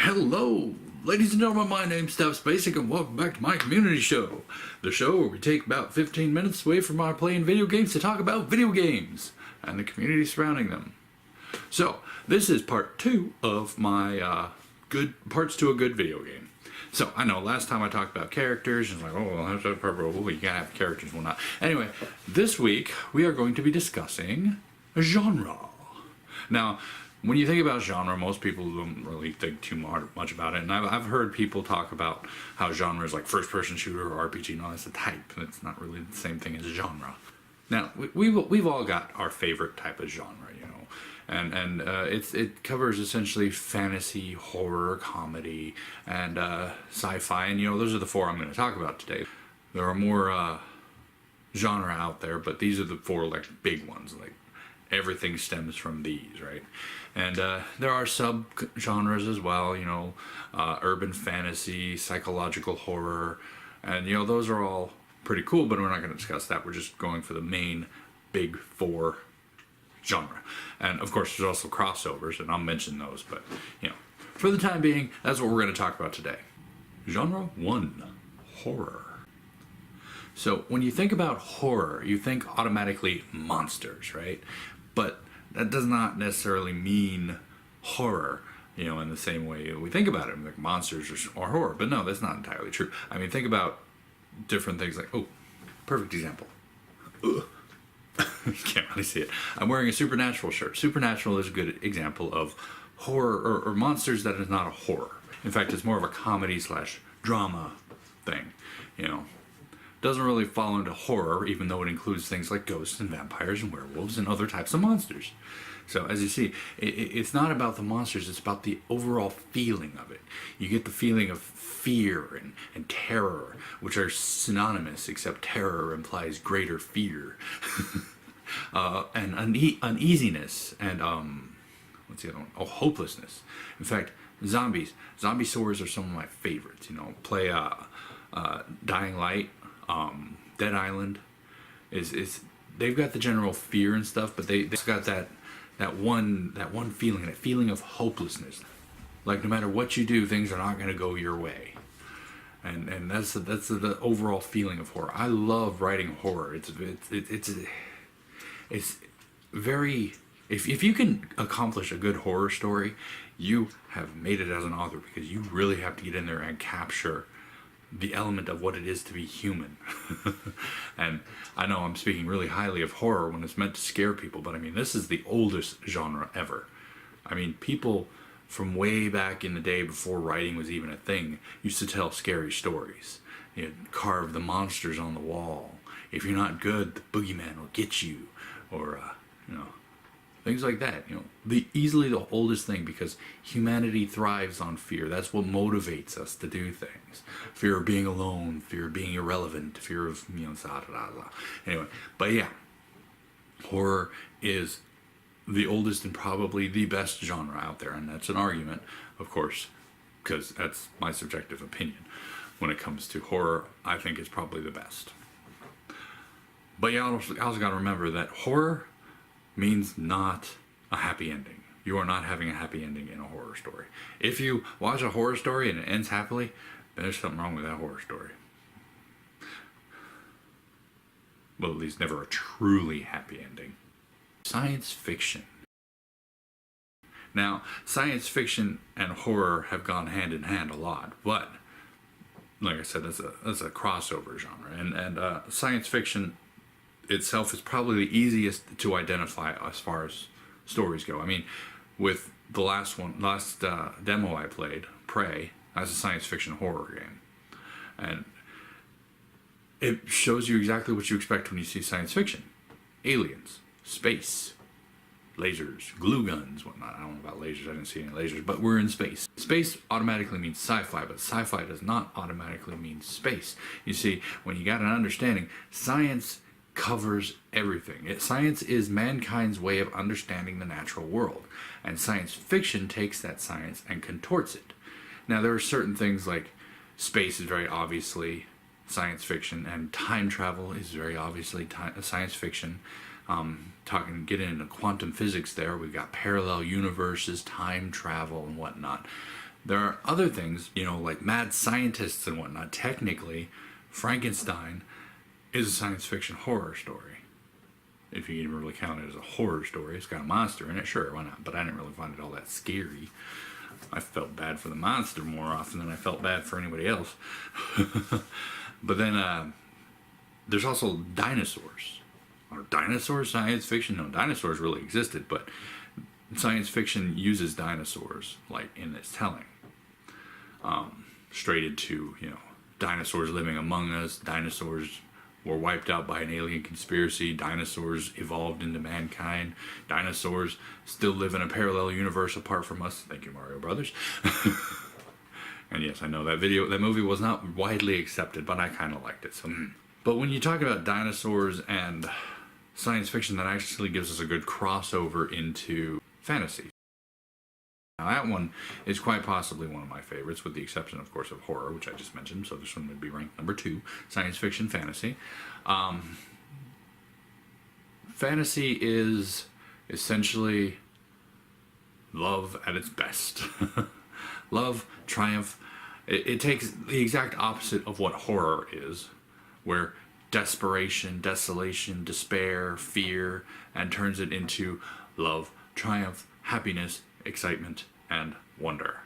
Hello, ladies and gentlemen, my name's StepsBasic and welcome back to my community show. The show where we take about 15 minutes away from our playing video games to talk about video games and the community surrounding them. So, this is part 2 of my parts to a good video game. So, I know last time I talked about characters, and it's like, oh, well, that's purple, you gotta have characters and whatnot. Anyway, this week we are going to be discussing genre. Now, when you think about genre, most people don't really think too much about it. And I've heard people talk about how genre is like first-person shooter or RPG. No, that's a type. It's not really the same thing as genre. Now, we've all got our favorite type of genre, you know. And it covers essentially fantasy, horror, comedy, and sci-fi. And, you know, those are the 4 I'm going to talk about today. There are more genre out there, but these are the 4 like big ones. Like, everything stems from these, right? And there are sub-genres as well, you know, urban fantasy, psychological horror, and, you know, those are all pretty cool, but we're not going to discuss that. We're just going for the main big 4 genre. And, of course, there's also crossovers, and I'll mention those, but, you know, for the time being, that's what we're going to talk about today. Genre 1, horror. So, when you think about horror, you think automatically monsters, right? But that does not necessarily mean horror, you know, in the same way we think about it, like monsters or horror. But no, that's not entirely true. I mean, think about different things like, oh, perfect example. Ugh. You can't really see it. I'm wearing a Supernatural shirt. Supernatural is a good example of horror or monsters that is not a horror. In fact, it's more of a comedy / drama thing, you know. Doesn't really fall into horror, even though it includes things like ghosts and vampires and werewolves and other types of monsters. So, as you see, it's not about the monsters, it's about the overall feeling of it. You get the feeling of fear and terror, which are synonymous, except terror implies greater fear. And uneasiness and, what's the other one? Oh, hopelessness. In fact, zombies. Zombie stories are some of my favorites, you know. Play Dying Light. Dead Island is they've got the general fear and stuff, but they've got that one feeling, that feeling of hopelessness. Like no matter what you do, things are not going to go your way, and that's the overall feeling of horror. I love writing horror. It's very if you can accomplish a good horror story, you have made it as an author, because you really have to get in there and capture the element of what it is to be human. And I know I'm speaking really highly of horror when it's meant to scare people, but I mean, this is the oldest genre ever. I mean, people from way back in the day, before writing was even a thing, used to tell scary stories. You'd carve the monsters on the wall. If you're not good, the boogeyman will get you. Or, you know, things like that, you know. Easily the oldest thing, because humanity thrives on fear. That's what motivates us to do things. Fear of being alone, fear of being irrelevant, fear of, you know, Anyway, but yeah, horror is the oldest and probably the best genre out there, and that's an argument, of course, because that's my subjective opinion. When it comes to horror, I think it's probably the best. But you also got to remember that horror means not a happy ending. You are not having a happy ending in a horror story. If you watch a horror story and it ends happily, then there's something wrong with that horror story. Well, at least never a truly happy ending. Science fiction. Now, science fiction and horror have gone hand in hand a lot, but like I said, that's a crossover genre, and science fiction itself is probably the easiest to identify as far as stories go. I mean, with the last demo I played, Prey, that's a science fiction horror game, and it shows you exactly what you expect when you see science fiction: aliens, space, lasers, glue guns, whatnot. I don't know about lasers, I didn't see any lasers, but we're in space. Space automatically means sci-fi, but sci-fi does not automatically mean space. You see, when you got an understanding, science covers everything. Science is mankind's way of understanding the natural world, and science fiction takes that science and contorts it. Now, there are certain things like space is very obviously science fiction, and time travel is very obviously science fiction. Getting into quantum physics there, we've got parallel universes, time travel, and whatnot. There are other things, you know, like mad scientists and whatnot. Technically, Frankenstein is a science fiction horror story. If you even really count it as a horror story. It's got a monster in it, sure, why not? But I didn't really find it all that scary. I felt bad for the monster more often than I felt bad for anybody else. But then there's also dinosaurs. Are dinosaurs science fiction? No, dinosaurs really existed, but science fiction uses dinosaurs, like, in its telling. Straight into, you know, dinosaurs living among us, dinosaurs were wiped out by an alien conspiracy, dinosaurs evolved into mankind, dinosaurs still live in a parallel universe apart from us. Thank you, Mario Brothers. And yes, I know that movie was not widely accepted, but I kind of liked it. So, but when you talk about dinosaurs and science fiction, that actually gives us a good crossover into fantasy. Now that one is quite possibly one of my favorites, with the exception, of course, of horror, which I just mentioned. So this one would be ranked number 2, science fiction fantasy. Fantasy is essentially love at its best. Love, triumph. It takes the exact opposite of what horror is, where desperation, desolation, despair, fear, and turns it into love, triumph, happiness, excitement, and wonder.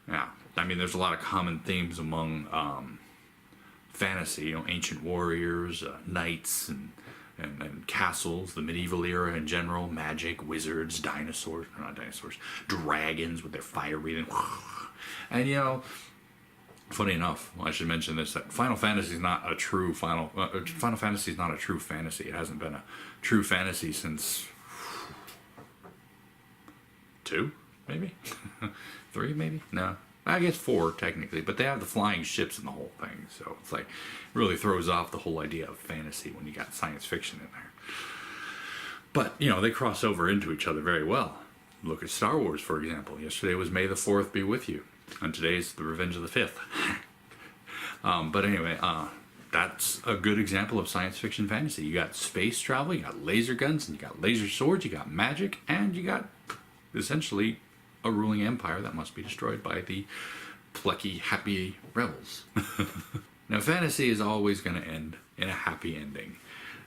Yeah, I mean, there's a lot of common themes among fantasy, you know, ancient warriors, knights, and castles, the medieval era in general, magic, wizards, dinosaurs, not dinosaurs, dragons with their fire breathing. And, you know, funny enough, I should mention this, that Final Fantasy is not a true Final Fantasy is not a true fantasy. It hasn't been a true fantasy since 2, maybe? 3, maybe? No. I guess 4, technically, but they have the flying ships and the whole thing, so it's like, really throws off the whole idea of fantasy when you got science fiction in there. But, you know, they cross over into each other very well. Look at Star Wars, for example. Yesterday was May the 4th be with you, and today's the Revenge of the 5th. But anyway, that's a good example of science fiction fantasy. You got space travel, you got laser guns, and you got laser swords, you got magic, and you got essentially a ruling empire that must be destroyed by the plucky, happy rebels. Now, fantasy is always going to end in a happy ending.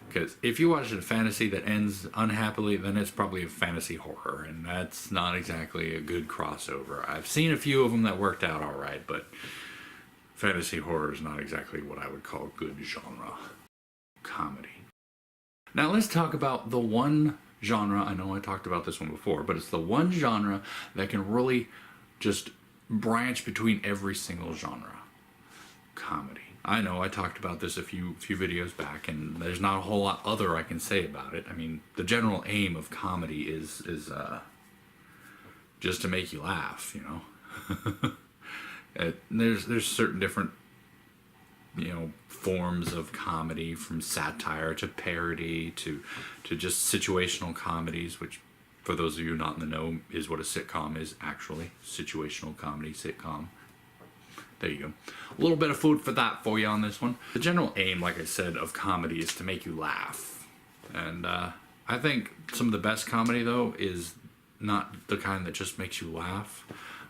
Because if you watch a fantasy that ends unhappily, then it's probably a fantasy horror, and that's not exactly a good crossover. I've seen a few of them that worked out alright, but fantasy horror is not exactly what I would call good genre. Comedy. Now let's talk about the one genre, I know I talked about this one before, but it's the one genre that can really just branch between every single genre. Comedy. I know I talked about this a few videos back, and there's not a whole lot other I can say about it. I mean, the general aim of comedy is just to make you laugh, you know. There's certain different, you know, forms of comedy, from satire to parody to just situational comedies, which, for those of you not in the know, is what a sitcom is actually. Situational comedy, sitcom. There you go. A little bit of food for thought for you on this one. The general aim, like I said, of comedy is to make you laugh. And I think some of the best comedy, though, is not the kind that just makes you laugh,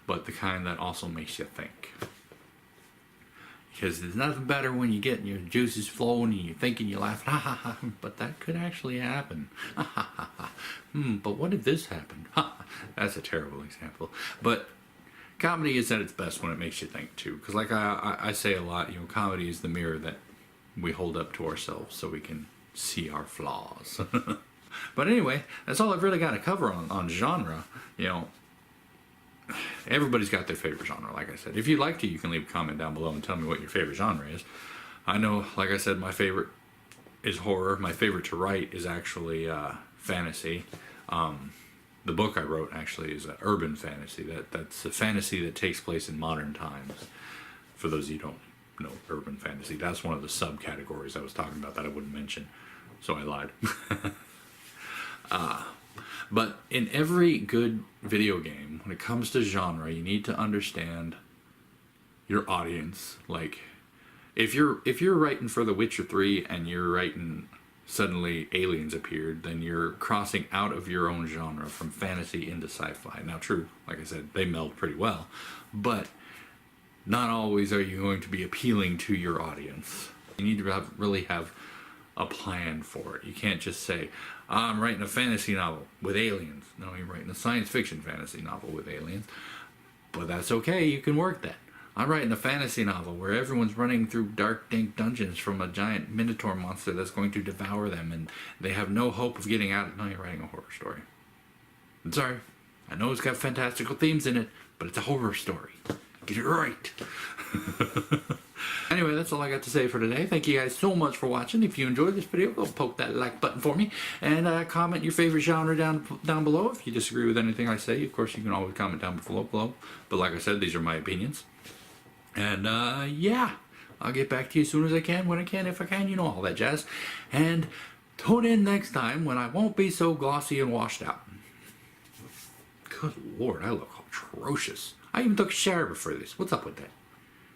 but the kind that also makes you think. Because there's nothing better when you get your juices flowing and you're thinking you're laughing, ha ha ha, but that could actually happen. Ha ha ha ha. But what if this happened? Ha, that's a terrible example. But comedy is at its best when it makes you think too. Because like I say a lot, you know, comedy is the mirror that we hold up to ourselves so we can see our flaws. But anyway, that's all I've really got to cover on genre. You know, everybody's got their favorite genre, like I said. If you'd like to, you can leave a comment down below and tell me what your favorite genre is. I know, like I said, my favorite is horror. My favorite to write is actually fantasy. The book I wrote actually is urban fantasy. That's a fantasy that takes place in modern times. For those of you who don't know urban fantasy, that's one of the subcategories I was talking about that I wouldn't mention. So I lied. But in every good video game, when it comes to genre, you need to understand your audience. Like, if you're writing for The Witcher 3 and you're writing suddenly aliens appeared, then you're crossing out of your own genre from fantasy into sci-fi. Now, true, like I said, they meld pretty well, but not always are you going to be appealing to your audience. You need to really have a plan for it. You can't just say, I'm writing a fantasy novel with aliens. No, you're writing a science fiction fantasy novel with aliens. But that's okay, you can work that. I'm writing a fantasy novel where everyone's running through dark, dank dungeons from a giant minotaur monster that's going to devour them, and they have no hope of getting out. No, you're writing a horror story. I'm sorry. I know it's got fantastical themes in it, but it's a horror story. Get it right. Anyway, that's all I got to say for today. Thank you guys so much for watching. If you enjoyed this video, go poke that like button for me, and comment your favorite genre down below. If you disagree with anything I say, of course, you can always comment down below. But like I said, these are my opinions. And yeah, I'll get back to you as soon as I can, when I can, if I can, you know, all that jazz. And tune in next time when I won't be so glossy and washed out. Good Lord, I look atrocious. I even took a shower before this. What's up with that?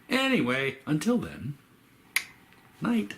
Anyway, until then, night.